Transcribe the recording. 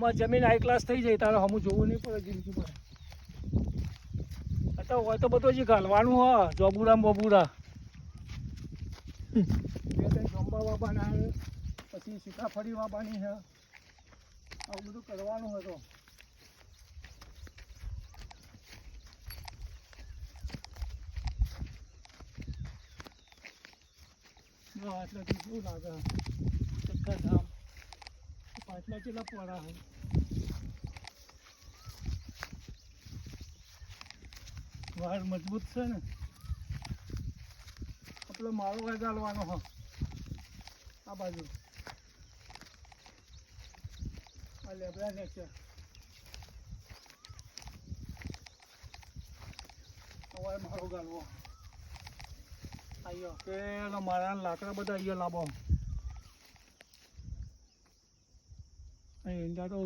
આમાં જમીન high class થઈ જાય તારે હમું જોવું નહીં પડે જિંદગી પર અત્યારે હોય તો બધું જ ઘાલવાનું હ જોબુડા બોબુડા બે ત્રણ જોંબા વાવવાના છે પછી સીતાફળી વાવવાની છે આવું બધું કરવાનું હતો આટલાથી કેવું લાગે ચક્કર ધામ પાછલા કેટલા પડા છે વાળ મજબૂત છે ને આપણે માળો ગાળવાનો હ આ બાજુ આ લેબડા ને છે હવે માળો ગાળવો આયો પેલા મારા લાકડા બધા અહીંયા લાવો અહીં ઈંડા તો